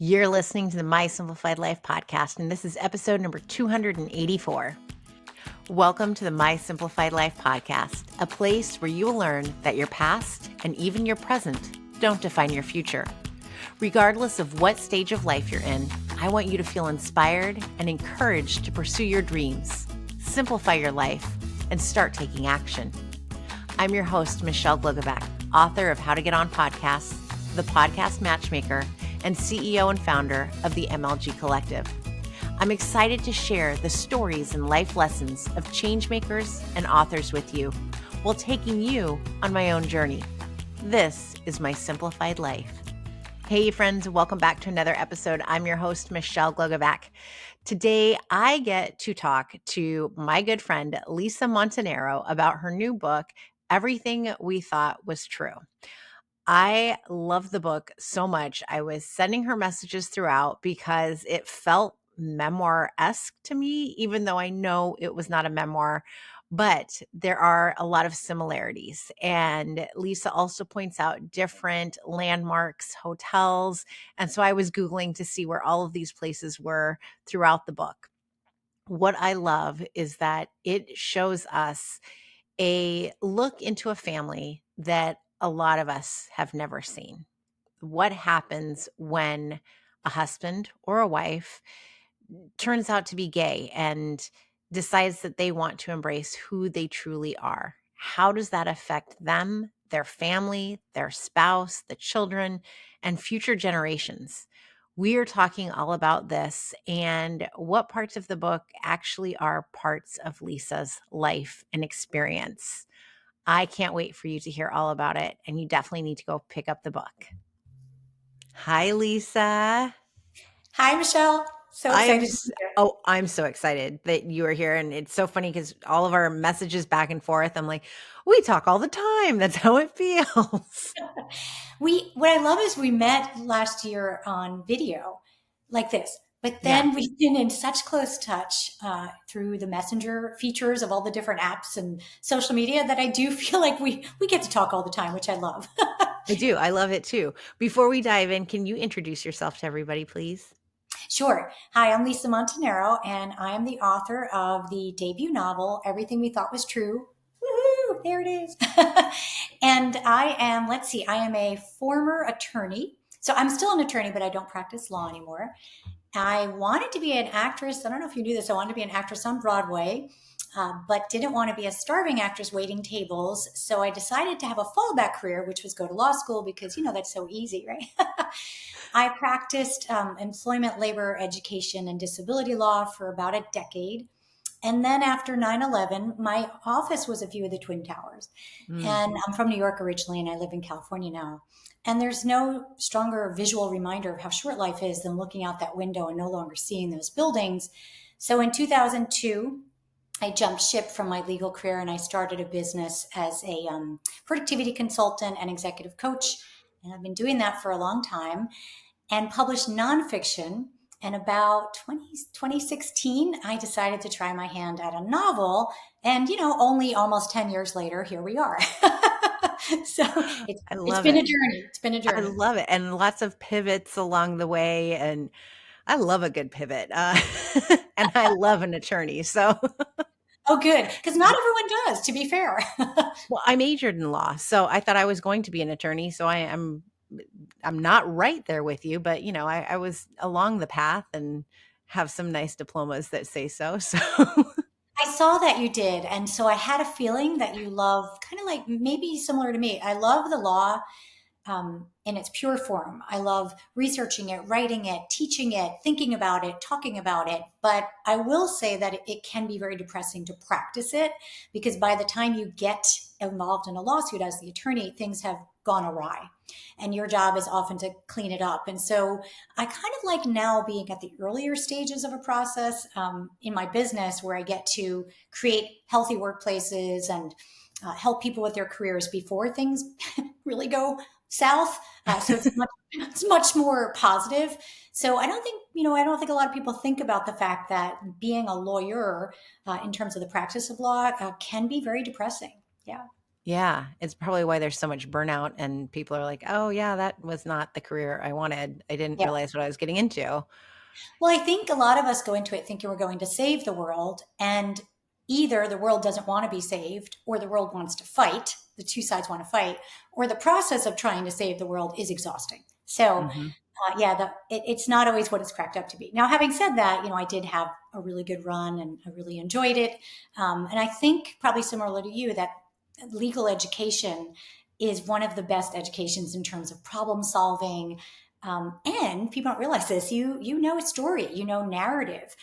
You're listening to the My Simplified Life podcast, and this is episode number 284. Welcome to the My Simplified Life podcast, a place where you will learn that your past and even your present don't define your future. Regardless of what stage of life you're in, I want you to feel inspired and encouraged to pursue your dreams, simplify your life, and start taking action. I'm your host, Michelle Glogovac, author of How to Get On Podcasts, the podcast matchmaker, and CEO and founder of the MLG Collective. I'm excited to share the stories and life lessons of changemakers and authors with you while taking you on my own journey. This is My Simplified Life. Hey friends, welcome back to another episode. I'm your host, Michelle Glogovac. Today, I get to talk to my good friend, Lisa Montanaro, about her new book, Everything We Thought Was True. I love the book so much. I was sending her messages throughout because it felt memoir-esque to me, even though I know it was not a memoir, but there are a lot of similarities. And Lisa also points out different landmarks, hotels. And so I was Googling to see where all of these places were throughout the book. What I love is that it shows us a look into a family that a lot of us have never seen. What happens when a husband or a wife turns out to be gay and decides that they want to embrace who they truly are? How does that affect them, their family, their spouse, the children, and future generations? We are talking all about this and what parts of the book actually are parts of Lisa's life and experience. I can't wait for you to hear all about it, and you definitely need to go pick up the book. Hi, Lisa. Hi, Michelle. So I'm excited to s- be here. I'm so excited that you are here, and it's so funny because all of our messages back and forth, I'm like, we talk all the time. That's how it feels. What I love is we met last year on video like this, but Yeah. then we've been in such close touch through the messenger features of all the different apps and social media that I do feel like we get to talk all the time, which I love. I do. I love it too. Before we dive in, can you introduce yourself to everybody, please? Sure. Hi, I'm Lisa Montanaro, and I am the author of the debut novel, Everything We Thought Was True. Woohoo! There it is. And I am, let's see, I am a former attorney. So I'm still an attorney, but I don't practice law anymore. I wanted to be an actress. I don't know if you knew this. I wanted to be an actress on Broadway, but didn't want to be a starving actress waiting tables. So I decided to have a fallback career, which was go to law school because, that's so easy, right? I practiced employment, labor, education, and disability law for about a decade. And then after 9/11, my office was a view of the Twin Towers. Mm. And I'm from New York originally, and I live in California now. And there's no stronger visual reminder of how short life is than looking out that window and no longer seeing those buildings. So in 2002, I jumped ship from my legal career and I started a business as a productivity consultant and executive coach. And I've been doing that for a long time and published nonfiction. And about 2016, I decided to try my hand at a novel. And, only almost 10 years later, here we are. So I it's love been a it. journey. It's been a I journey. love it. And lots of pivots along the way. And I love a good pivot. And I love an attorney. So Oh, good. Because not everyone does, to be fair. well, I majored in law, so I thought I was going to be an attorney. So I'm not right there with you, but I was along the path and have some nice diplomas that say so. So I saw that you did. And so I had a feeling that you love kind of like maybe similar to me. I love the law in its pure form. I love researching it, writing it, teaching it, thinking about it, talking about it. But I will say that it can be very depressing to practice it because by the time you get involved in a lawsuit as the attorney, things have gone awry. And your job is often to clean it up. And so I kind of like now being at the earlier stages of a process in my business where I get to create healthy workplaces and help people with their careers before things really go south. So it's much more positive. So I don't think a lot of people think about the fact that being a lawyer in terms of the practice of law can be very depressing. Yeah. Yeah, it's probably why there's so much burnout and people are like, "Oh, yeah, that was not the career I wanted. I didn't Yeah. realize what I was getting into." Well, I think a lot of us go into it thinking we're going to save the world, and either the world doesn't want to be saved or the world wants to fight. The two sides want to fight, or the process of trying to save the world is exhausting. So, Mhm. yeah, it's not always what it's cracked up to be. Now, having said that, I did have a really good run and I really enjoyed it. And I think, probably similar to you, that legal education is one of the best educations in terms of problem solving. And people don't realize this. You know a story, you know narrative.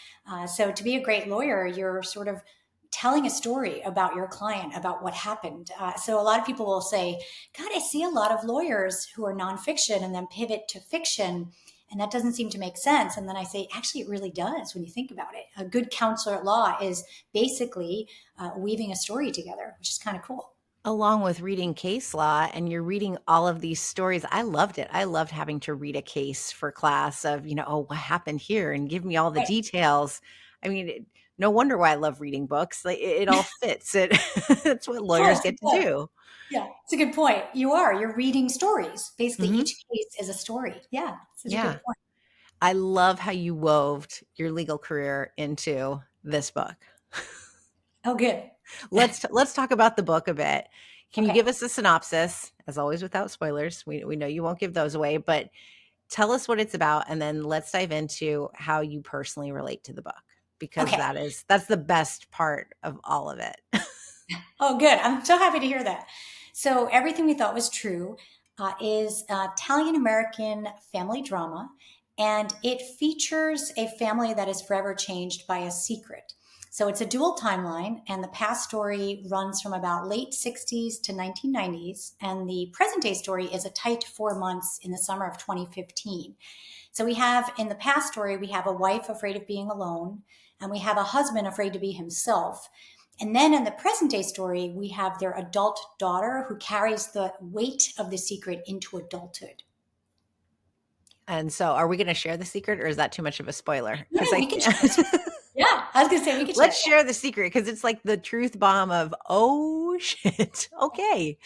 So to be a great lawyer, you're sort of telling a story about your client, about what happened. So a lot of people will say, God, I see a lot of lawyers who are nonfiction and then pivot to fiction. And that doesn't seem to make sense. And then I say, actually, it really does when you think about it. A good counselor at law is basically weaving a story together, which is kind of cool. Along with reading case law and you're reading all of these stories. I loved it. I loved having to read a case for class of, oh, what happened here and give me all the Right. details. I mean, no wonder why I love reading books. Like it all fits. It's what It lawyers does. get It to does. do. Yeah, it's a good point. You're reading stories. Basically, Mhm. each case is a story. Yeah, such a good Yeah. point. I love how you wove your legal career into this book. Oh, good. Let's talk about the book a bit. Can you Okay. give us a synopsis? As always, without spoilers. We know you won't give those away, but tell us what it's about, and then let's dive into how you personally relate to the book because Okay. that's the best part of all of it. Oh, good. I'm so happy to hear that. So, everything we thought was true is Italian American family drama, and it features a family that is forever changed by a secret. So, it's a dual timeline, and the past story runs from about late 60s to 1990s, and the present day story is a tight 4 months in the summer of 2015. So, we have in the past story, we have a wife afraid of being alone, and we have a husband afraid to be himself. And then in the present day story, we have their adult daughter who carries the weight of the secret into adulthood. And so, are we going to share the secret, or is that too much of a spoiler? Yeah, Because I we can share this. Yeah, I was going to say we could share let's it. share the secret because it's like the truth bomb of oh shit. Okay.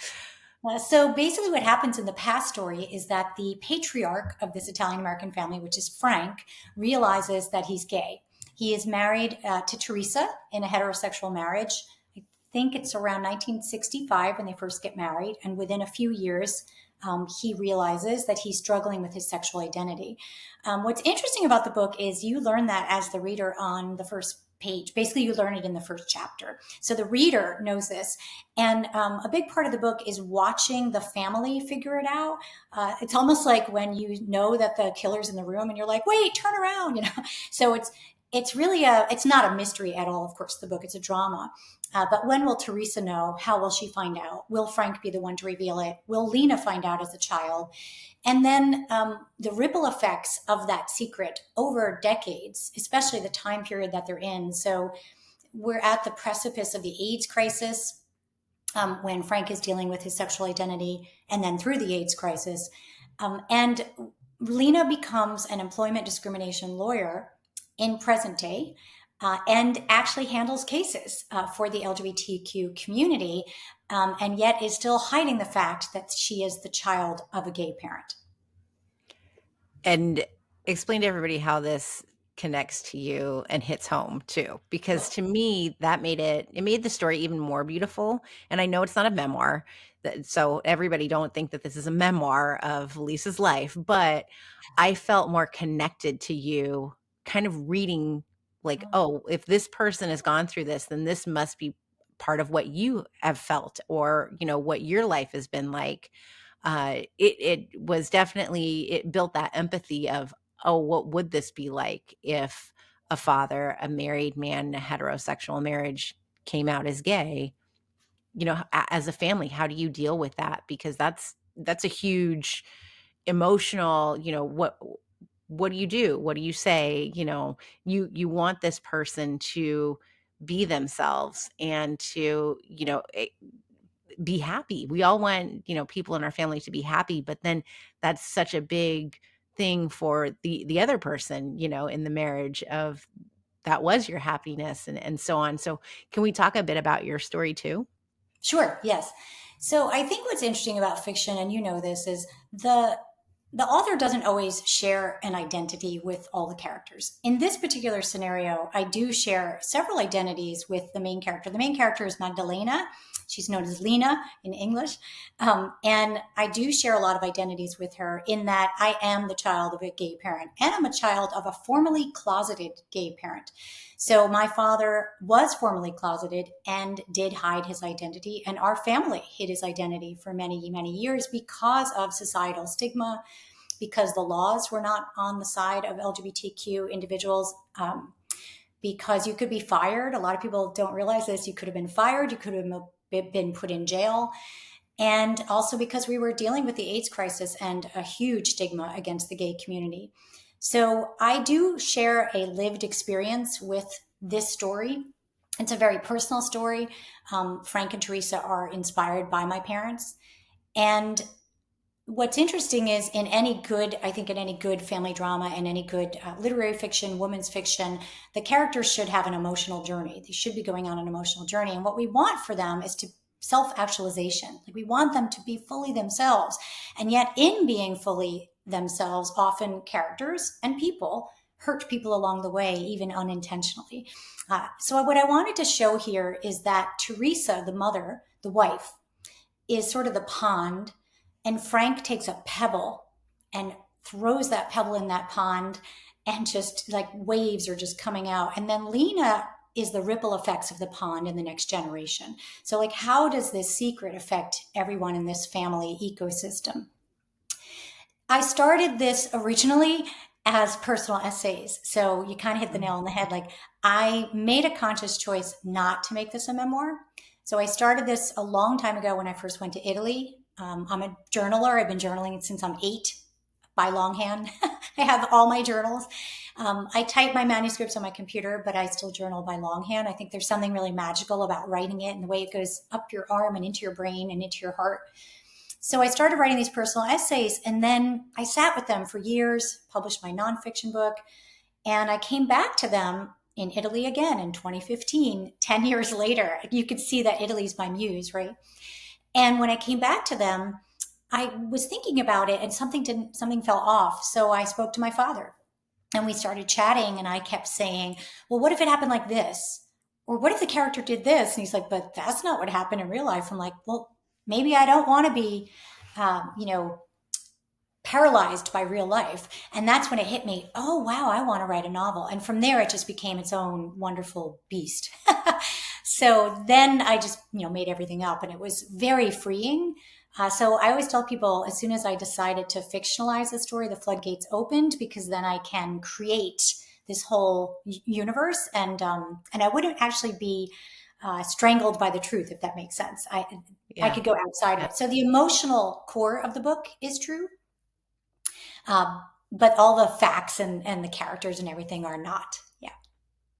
So basically, what happens in the past story is that the patriarch of this Italian American family, which is Frank, realizes that he's gay. He is married to Teresa in a heterosexual marriage. I think it's around 1965 when they first get married. And within a few years, he realizes that he's struggling with his sexual identity. What's interesting about the book is you learn that as the reader on the first page. Basically, you learn it in the first chapter. So the reader knows this. And a big part of the book is watching the family figure it out. It's almost like when you know that the killer's in the room and you're like, wait, turn around, So it's really it's not a mystery at all, of course, the book, it's a drama. But when will Teresa know? How will she find out? Will Frank be the one to reveal it? Will Lena find out as a child? And then the ripple effects of that secret over decades, especially the time period that they're in. So we're at the precipice of the AIDS crisis when Frank is dealing with his sexual identity, and then through the AIDS crisis. And Lena becomes an employment discrimination lawyer in present day and actually handles cases for the LGBTQ community, and yet is still hiding the fact that she is the child of a gay parent. And explain to everybody how this connects to you and hits home too, because to me that made the story even more beautiful. And I know it's not a memoir, so everybody don't think that this is a memoir of Lisa's life, but I felt more connected to you kind of reading like, oh, if this person has gone through this, then this must be part of what you have felt, or what your life has been like. It was definitely, it built that empathy of, oh, what would this be like if a father, a married man in a heterosexual marriage came out as gay? As a family, how do you deal with that? Because that's a huge emotional, what do you do? What do you say? You want this person to be themselves and to, be happy. We all want, people in our family to be happy, but then that's such a big thing for the other person, in the marriage of that was your happiness and so on. So can we talk a bit about your story too? Sure, yes. So I think what's interesting about fiction, and you know this, is the author doesn't always share an identity with all the characters. In this particular scenario, I do share several identities with the main character. The main character is Magdalena. She's known as Lena in English. And I do share a lot of identities with her in that I am the child of a gay parent and I'm a child of a formerly closeted gay parent. So my father was formerly closeted and did hide his identity, and our family hid his identity for many, many years because of societal stigma, because the laws were not on the side of LGBTQ individuals. Because you could be fired. A lot of people don't realize this. You could have been fired. You could have been put in jail. And also because we were dealing with the AIDS crisis and a huge stigma against the gay community. So I do share a lived experience with this story. It's a very personal story. Frank and Teresa are inspired by my parents. And what's interesting is in any good, I think in any good family drama and any good literary fiction, women's fiction, the characters should have an emotional journey. They should be going on an emotional journey. And what we want for them is to self-actualization. Like we want them to be fully themselves. And yet in being fully themselves, often characters and people hurt people along the way, even unintentionally. So what I wanted to show here is that Teresa, the mother, the wife, is sort of the pond, and Frank takes a pebble and throws that pebble in that pond, and just like waves are just coming out. And then Lena is the ripple effects of the pond in the next generation. So, like, how does this secret affect everyone in this family ecosystem? I started this originally as personal essays. So you kind of hit the nail on the head. Like, I made a conscious choice not to make this a memoir. So I started this a long time ago when I first went to Italy. I'm a journaler. I've been journaling since I'm 8 by longhand. I have all my journals. I type my manuscripts on my computer, but I still journal by longhand. I think there's something really magical about writing it and the way it goes up your arm and into your brain and into your heart. So I started writing these personal essays, and then I sat with them for years, published my nonfiction book, and I came back to them in Italy again in 2015, 10 years later. You could see that Italy's my muse, right? And when I came back to them, I was thinking about it and something fell off. So I spoke to my father and we started chatting, and I kept saying, well, what if it happened like this? Or what if the character did this? And he's like, but that's not what happened in real life. I'm like, well, maybe I don't want to be, you know, paralyzed by real life. And that's when it hit me, oh, wow, I want to write a novel. And from there, it just became its own wonderful beast. So then I just, made everything up, and it was very freeing. So I always tell people, as soon as I decided to fictionalize the story, the floodgates opened, because then I can create this whole universe, and I wouldn't actually be strangled by the truth, if that makes sense. I Yeah. could go outside of Yeah. it. So the emotional core of the book is true, but all the facts and the characters and everything are not. Yeah.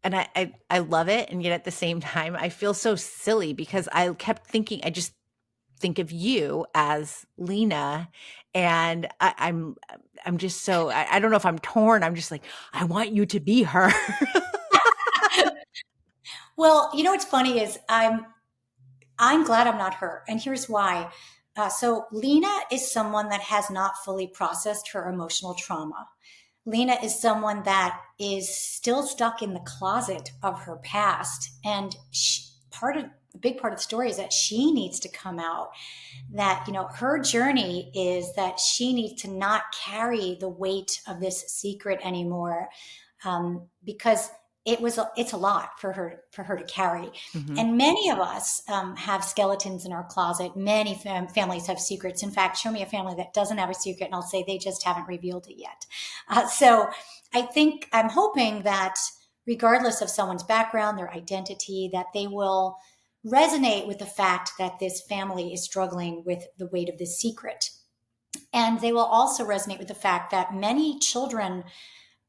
And I love it. And yet at the same time, I feel so silly because I kept thinking, I just think of you as Lena. And I'm just so, I don't know if I'm torn. I'm just like, I want you to be her. Well, what's funny is I'm glad I'm not her, and here's why. So Lena is someone that has not fully processed her emotional trauma. Lena is someone that is still stuck in the closet of her past, and a big part of the story is that she needs to come out. That her journey is that she needs to not carry the weight of this secret anymore, because it's a lot for her to carry. Mhm. And many of us have skeletons in our closet. Many families have secrets. In fact, show me a family that doesn't have a secret, and I'll say they just haven't revealed it yet. So I'm hoping that regardless of someone's background, their identity, that they will resonate with the fact that this family is struggling with the weight of this secret. And they will also resonate with the fact that many children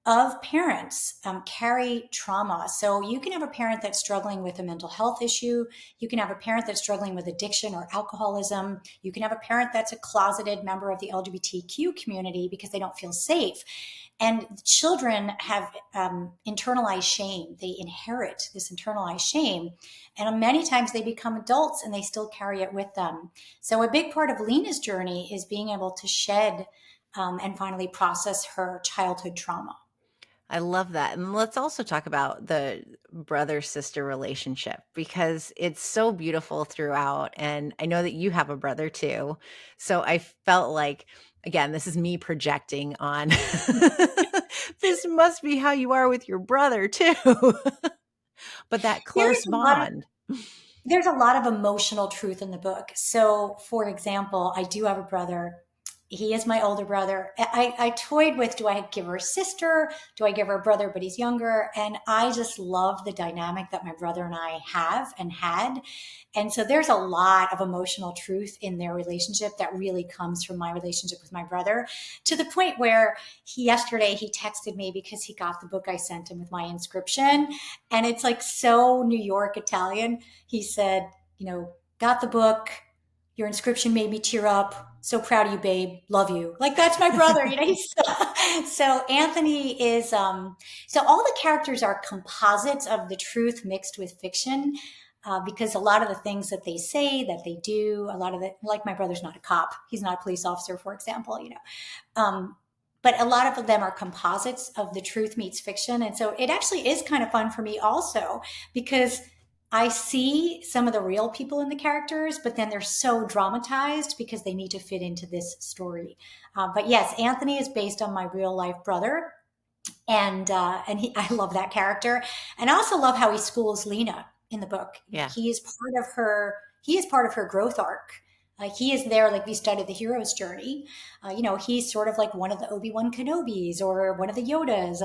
of parents carry trauma. So you can have a parent that's struggling with a mental health issue. You can have a parent that's struggling with addiction or alcoholism. You can have a parent that's a closeted member of the LGBTQ community because they don't feel safe. And children have internalized shame. They inherit this internalized shame. And many times they become adults and they still carry it with them. So a big part of Lena's journey is being able to shed and finally process her childhood trauma. I love that. And let's also talk about the brother sister relationship because it's so beautiful throughout. And I know that you have a brother too. So I felt like, again, this is me projecting on this must be how you are with your brother too. But that There is close a lot of bond. there's a lot of emotional truth in the book. So, for example, I do have a brother. He is my older brother. I toyed with, do I give her a sister? Do I give her a brother, but he's younger? And I just love the dynamic that my brother and I have and had. And so there's a lot of emotional truth in their relationship that really comes from my relationship with my brother, to the point where yesterday he texted me because he got the book I sent him with my inscription. And it's like so New York Italian. He said, got the book. Your inscription made me tear up. So proud of you, babe. Love you. Like that's my brother. So Anthony is. So all the characters are composites of the truth mixed with fiction, because a lot of the things that they say, that they do, a lot of it, like my brother's not a cop. He's not a police officer, for example. Um, but a lot of them are composites of the truth meets fiction, and so it actually is kind of fun for me also because I see some of the real people in the characters, but then they're so dramatized because they need to fit into this story. But yes, Anthony is based on my real life brother, and I love that character, and I also love how he schools Lena in the book. Yeah. He is part of her. He is part of her growth arc. He is there, like we studied the hero's journey. He's sort of like one of the Obi-Wan Kenobis or one of the Yodas.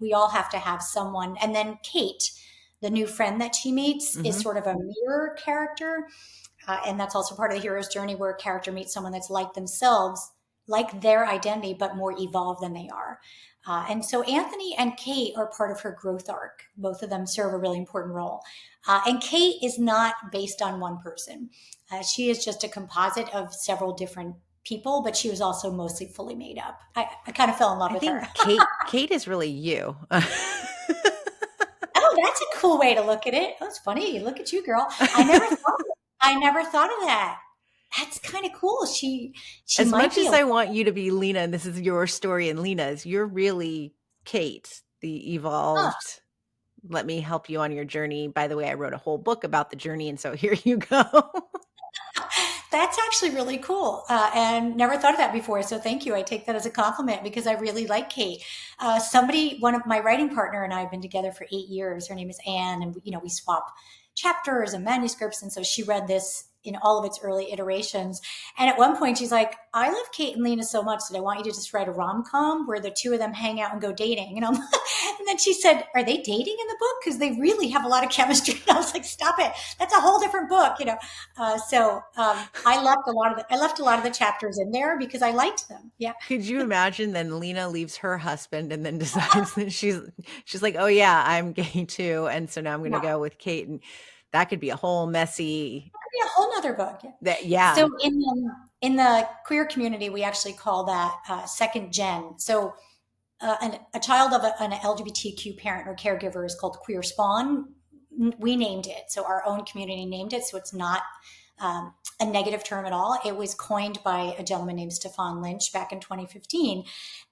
We all have to have someone. And then Kate, the new friend that she meets, is Hmm. sort of a mirror character. And that's also part of the hero's journey where a character meets someone that's like themselves, like their identity, but more evolved than they are. And so Anthony and Kate are part of her growth arc. Both of them serve a really important role. And Kate is not based on one person. She is just a composite of several different people, but she was also mostly fully made up. I kind of fell in love I with her. think Kate is really you. Oh, that's a cool way to look at it. That's funny. Look at you, girl. I never thought of that. That's kind of cool. She As might much be as a I want you to be Lena, and this is your story and Lena's, you're really Kate, the huh. evolved. Let me help you on your journey. By the way, I wrote a whole book about the journey, and so here you go. That's actually really cool, and never thought of that before. So thank you. I take that as a compliment because I really like Kate. One of my writing partner and I have been together for 8 years. Her name is Anne, and we swap chapters and manuscripts. And so she read this in all of its early iterations. And at one point, she's like, "I love Kate and Lena so much that I want you to just write a rom com where the two of them hang out and go dating." And then she said, "Are they dating in the book? Because they really have a lot of chemistry." And I was like, "Stop it! That's a whole different book." I left a lot of the chapters in there because I liked them. Yeah. Could you imagine then Lena leaves her husband and then decides that she's like, "Oh yeah, I'm gay too," and so now I'm going to Yeah. go with Kate, and that could be a whole messy. That could be a whole nother book. Yeah. That So yeah, in the queer community, we actually call that second gen. So a child of an LGBTQ parent or caregiver is called queer spawn. We named it. So our own community named it. So it's not a negative term at all. It was coined by a gentleman named Stefan Lynch back in 2015.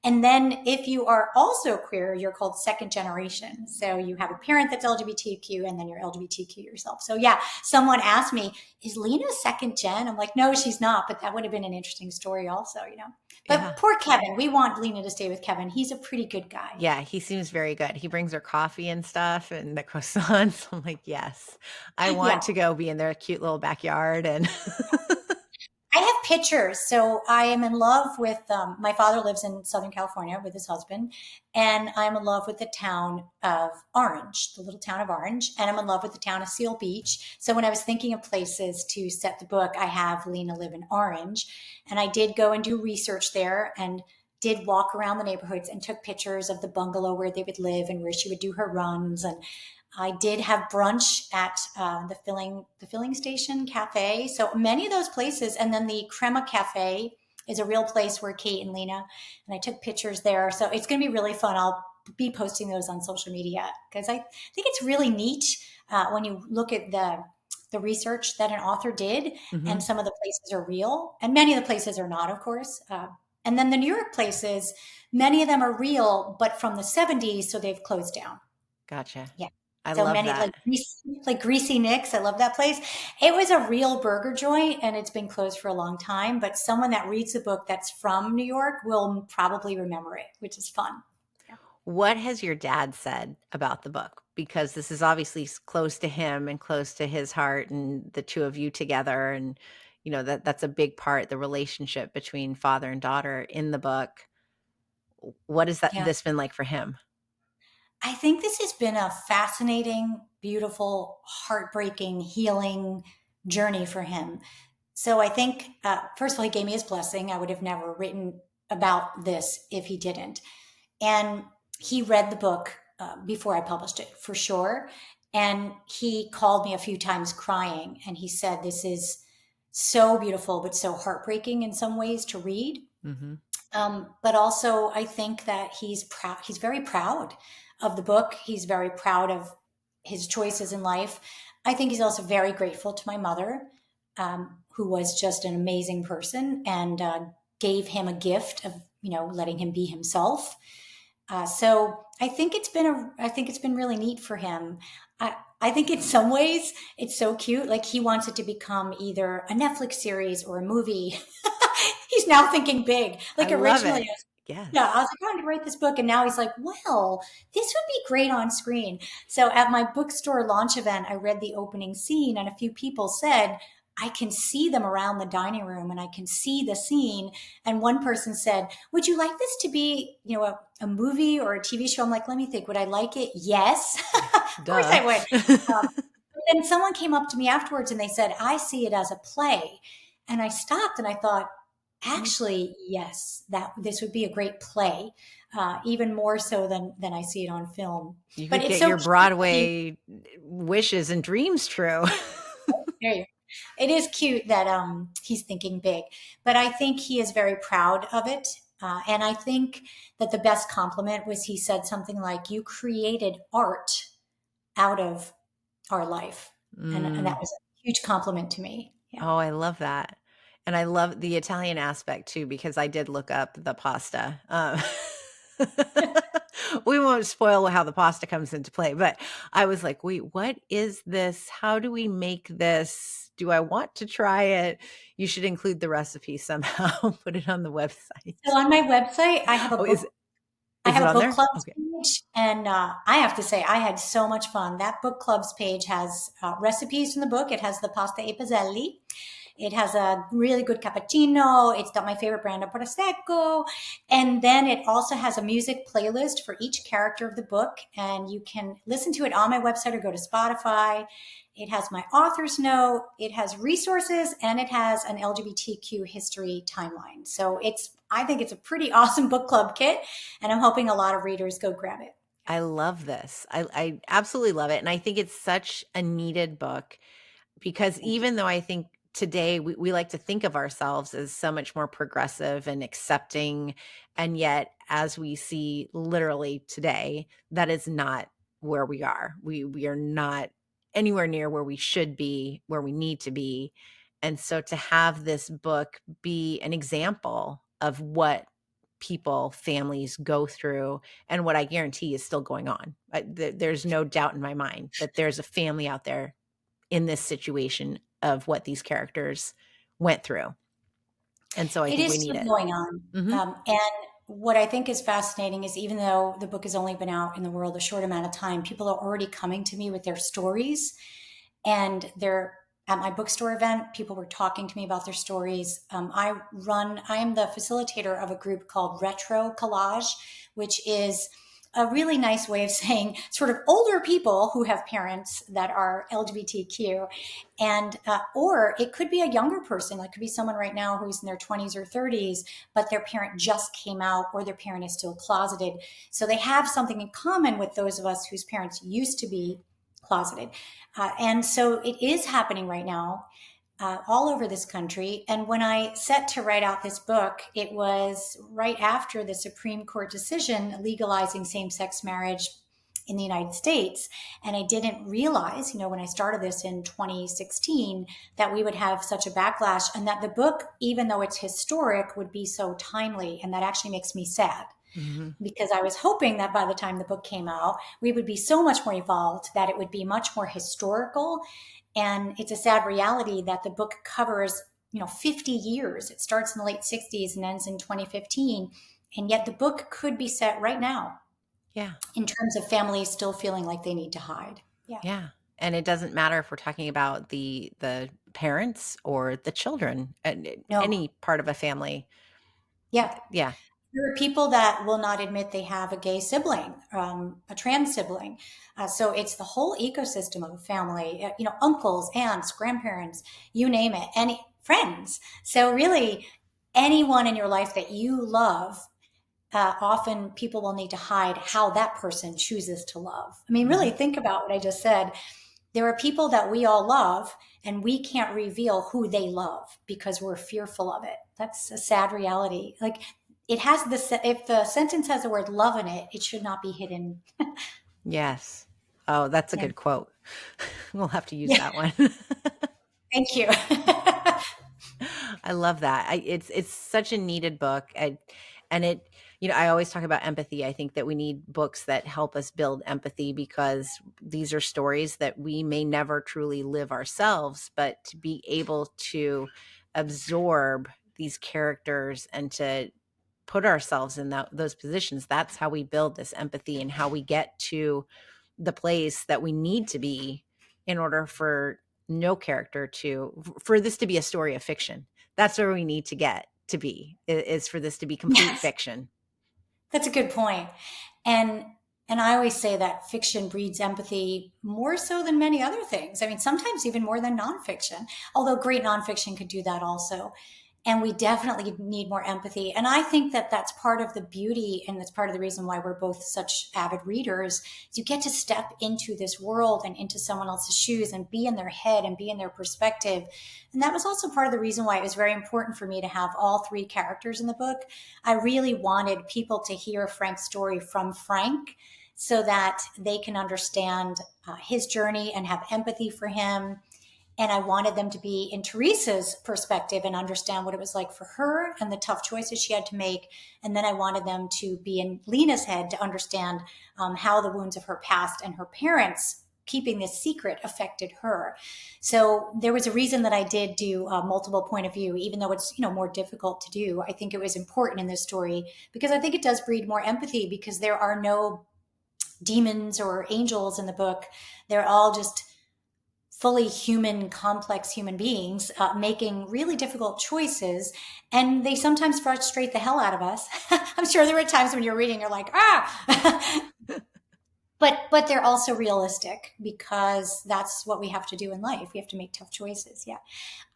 And then if you are also queer, you're called second generation. So you have a parent that's LGBTQ and then you're LGBTQ yourself. So yeah, someone asked me, "Is Lena second gen?" I'm like, "No, she's not, but that would have been an interesting story also. yeah, But poor Kevin, we want Lena to stay with Kevin. He's a pretty good guy. yeah. He seems very good. He brings her coffee and stuff and the croissants. I'm like, yes, I Yeah. want to go be in their cute little backyard and I have pictures. So I am in love with, my father lives in Southern California with his husband, and I'm in love with the town of Orange, the little town of Orange, and I'm in love with the town of Seal Beach. So when I was thinking of places to set the book, I have Lena live in Orange, and I did go and do research there and did walk around the neighborhoods and took pictures of the bungalow where they would live and where she would do her runs. And I did have brunch at the filling station cafe. So many of those places, and then the Crema Cafe is a real place where Kate and Lena, and I took pictures there. So it's going to be really fun. I'll be posting those on social media because I think it's really neat when you look at the research that an author did, Hmm. and some of the places are real, and many of the places are not, of course. And then the New York places, many of them are real, but from the 70s, so they've closed down. Gotcha. Yeah. I So love many that. like Greasy Nick's. I love that place. It was a real burger joint and it's been closed for a long time, but someone that reads the book that's from New York will probably remember it, which is fun. Yeah. What has your dad said about the book? Because this is obviously close to him and close to his heart, and the two of you together, and that's a big part, the relationship between father and daughter in the book. What has that Yeah. this been like for him? I think this has been a fascinating, beautiful, heartbreaking, healing journey for him. So I think, first of all, he gave me his blessing. I would have never written about this if he didn't. And he read the book before I published it for sure. And he called me a few times crying and he said, "This is so beautiful, but so heartbreaking in some ways to read." Hmm. But also, I think that he's proud. He's very proud of the book. He's very proud of his choices in life. I think he's also very grateful to my mother, who was just an amazing person and gave him a gift of letting him be himself. So I think it's been really neat for him. I think in some ways it's so cute. Like he wants it to become either a Netflix series or a movie. He's now thinking big. I Like love originally, it. yeah, I Yes. was like, trying to write this book, and now he's like, well, this would be great on screen. So at my bookstore launch event, I read the opening scene, and a few people said, I can see them around the dining room and I can see the scene. And one person said, would you like this to be, a movie or a TV show? I'm like, let me think. Would I like it? Yes. Of course Duh. I would. Um, and someone came up to me afterwards and they said, I see it as a play. And I stopped and I thought, actually, yes, that this would be a great play, even more so than I see it on film. You But could it's get so your cute. Broadway wishes and dreams true. There you It is cute that he's thinking big, but I think he is very proud of it. And I think that the best compliment was he said something like, "You created art out of our life," and Mm. that was a huge compliment to me. Yeah. Oh, I love that. And I love the Italian aspect too, because I did look up the pasta. We won't spoil how the pasta comes into play, but I was like, wait, what is this? How do we make this? Do I want to try it? You should include the recipe somehow, put it on the website. So on my website, Oh, I is have it a on book there? clubs Okay. page, and I have to say, I had so much fun. That book clubs page has recipes from the book. It has the pasta e piselli. It has a really good cappuccino. It's got my favorite brand of prosecco, and then it also has a music playlist for each character of the book, and you can listen to it on my website or go to Spotify. It has my author's note, it has resources, and it has an LGBTQ history timeline. So I think it's a pretty awesome book club kit, and I'm hoping a lot of readers go grab it. I love this. I absolutely love it. And I think it's such a needed book. Because Thank you. even though I think today we like to think of ourselves as so much more progressive and accepting, and yet as we see literally today, that is not where we are. We are not anywhere near where we should be, where we need to be. And so to have this book be an example of what people, families go through, and what I guarantee is still going on. There's no doubt in my mind that there's a family out there in this situation of what these characters went through. And so I It think we is need still it. going on. Mhm. And what I think is fascinating is even though the book has only been out in the world a short amount of time, people are already coming to me with their stories. And they're at my bookstore event, people were talking to me about their stories. I am the facilitator of a group called Retro Collage, which is a really nice way of saying sort of older people who have parents that are LGBTQ, and or it could be a younger person, like it could be someone right now who's in their 20s or 30s, but their parent just came out or their parent is still closeted. So they have something in common with those of us whose parents used to be closeted. And so it is happening right now. all over this country. And when I set to write out this book, it was right after the Supreme Court decision legalizing same sex marriage in the United States. And I didn't realize, when I started this in 2016, that we would have such a backlash and that the book, even though it's historic, would be so timely. And that actually makes me sad Mm-hmm. because I was hoping that by the time the book came out, we would be so much more evolved, that it would be much more historical. And it's a sad reality that the book covers, 50 years. It starts in the late 60s and ends in 2015. And yet the book could be set right now Yeah. in terms of families still feeling like they need to hide. Yeah. Yeah. And it doesn't matter if we're talking about the parents or the children, and No. any part of a family. Yeah. Yeah. There are people that will not admit they have a gay sibling, a trans sibling. So it's the whole ecosystem of a family, uncles, aunts, grandparents, you name it, any friends. So really, anyone in your life that you love, often people will need to hide how that person chooses to love. I mean, really Mhm. think about what I just said. There are people that we all love, and we can't reveal who they love because we're fearful of it. That's a sad reality. Like, it has if the sentence has the word love in it, it should not be hidden. Yes. Oh, that's a Yeah. good quote. We'll have to use Yeah. that one. Thank you. I love that. It's such a needed book, and it. I always talk about empathy. I think that we need books that help us build empathy, because these are stories that we may never truly live ourselves, but to be able to absorb these characters and to put ourselves in those positions, that's how we build this empathy and how we get to the place that we need to be in order for no character for this to be a story of fiction. That's where we need to get to be, is for this to be complete Yes. fiction. That's a good point. And and I always say that fiction breeds empathy more so than many other things. I mean, sometimes even more than nonfiction, although great nonfiction could do that also. And we definitely need more empathy. And I think that that's part of the beauty, and that's part of the reason why we're both such avid readers. Is you get to step into this world and into someone else's shoes and be in their head and be in their perspective. And that was also part of the reason why it was very important for me to have all three characters in the book. I really wanted people to hear Frank's story from Frank so that they can understand his journey and have empathy for him. And I wanted them to be in Teresa's perspective and understand what it was like for her and the tough choices she had to make. And then I wanted them to be in Lena's head to understand how the wounds of her past and her parents keeping this secret affected her. So there was a reason that I did do a multiple point of view, even though it's more difficult to do. I think it was important in this story because I think it does breed more empathy, because there are no demons or angels in the book. They're all just fully human, complex human beings making really difficult choices. And they sometimes frustrate the hell out of us. I'm sure there were times when you're reading, you're like, ah. But they're also realistic, because that's what we have to do in life. We have to make tough choices. Yeah.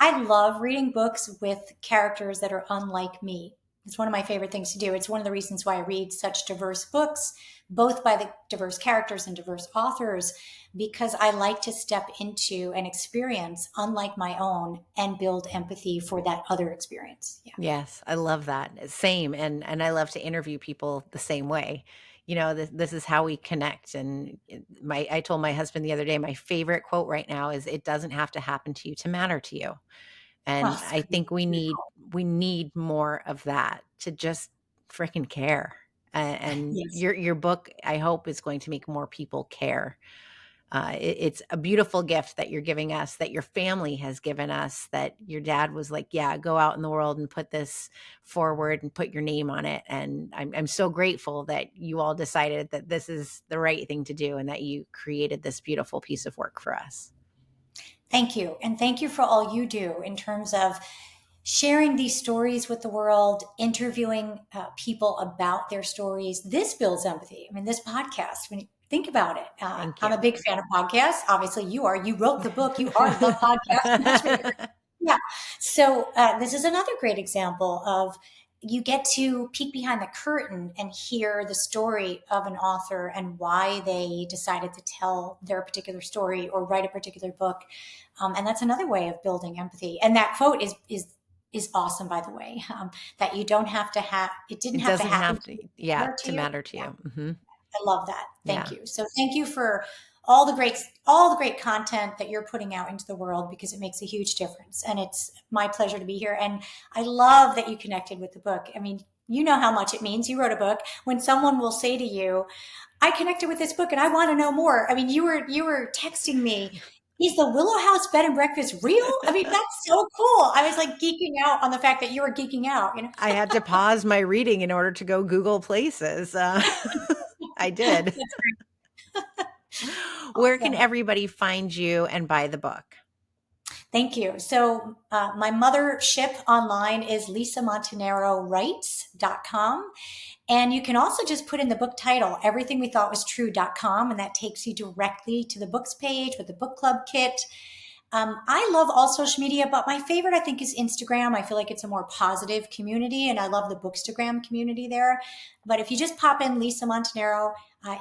I love reading books with characters that are unlike me. It's one of my favorite things to do. It's one of the reasons why I read such diverse books, both by the diverse characters and diverse authors, because I like to step into an experience unlike my own and build empathy for that other experience. Yeah. Yes, I love that. Same. And I love to interview people the same way. This is how we connect. And I told my husband the other day, my favorite quote right now is, "It doesn't have to happen to you to matter to you." And Oh, I think we need more of that, to just freaking care. And yes. your book, I hope, is going to make more people care. It's a beautiful gift that you're giving us, that your family has given us, that your dad was like, yeah, go out in the world and put this forward and put your name on it. And I'm so grateful that you all decided that this is the right thing to do, and that you created this beautiful piece of work for us. Thank you. And thank you for all you do in terms of sharing these stories with the world, interviewing people about their stories. This builds empathy. I mean, this podcast, when you think about it, Thank I'm you. a big fan of podcasts. Obviously, you are. You wrote the book, you are the podcast matchmaker. Yeah. So, this is another great example of you get to peek behind the curtain and hear the story of an author and why they decided to tell their particular story or write a particular book. And that's another way of building empathy. And that quote is awesome, by the way. That you don't have to have it didn't It have to doesn't happen have to to, matter to to you. matter to Yeah, you. Hmm. I love that. Thank Yeah. you. So thank you for all the great content that you're putting out into the world, because it makes a huge difference. And it's my pleasure to be here. And I love that you connected with the book. I mean, you know how much it means. You wrote a book. When someone will say to you, I connected with this book and I want to know more. I mean, you were texting me, is the Willow House bed and breakfast real? I mean, that's so cool. I was like geeking out on the fact that you were geeking out. I had to pause my reading in order to go Google places. I did. That's Where can awesome. everybody find you and buy the book? Thank you. So my mothership online is lisamontanarowrites.com. And you can also just put in the book title, everythingwethoughtwastrue.com, and that takes you directly to the books page with the book club kit. I love all social media, but my favorite, I think, is Instagram. I feel like it's a more positive community, and I love the Bookstagram community there. But if you just pop in Lisa Montanaro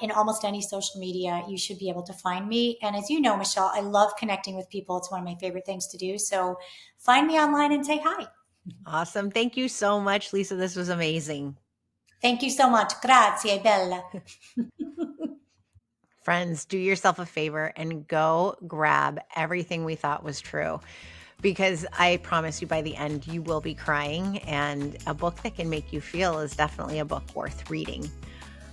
in almost any social media, you should be able to find me. And as you know, Michelle, I love connecting with people. It's one of my favorite things to do. So find me online and say hi. Awesome. Thank you so much, Lisa. This was amazing. Thank you so much. Grazie, bella. Friends, do yourself a favor and go grab Everything We Thought Was True, because I promise you by the end, you will be crying, and a book that can make you feel is definitely a book worth reading.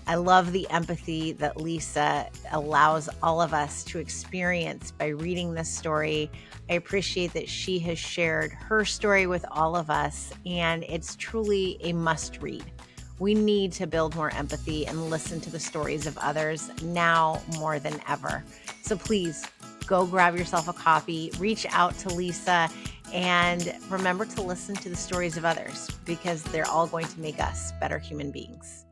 I love the empathy that Lisa allows all of us to experience by reading this story. I appreciate that she has shared her story with all of us, and it's truly a must read. We need to build more empathy and listen to the stories of others now more than ever. So please go grab yourself a copy, reach out to Lisa, and remember to listen to the stories of others, because they're all going to make us better human beings.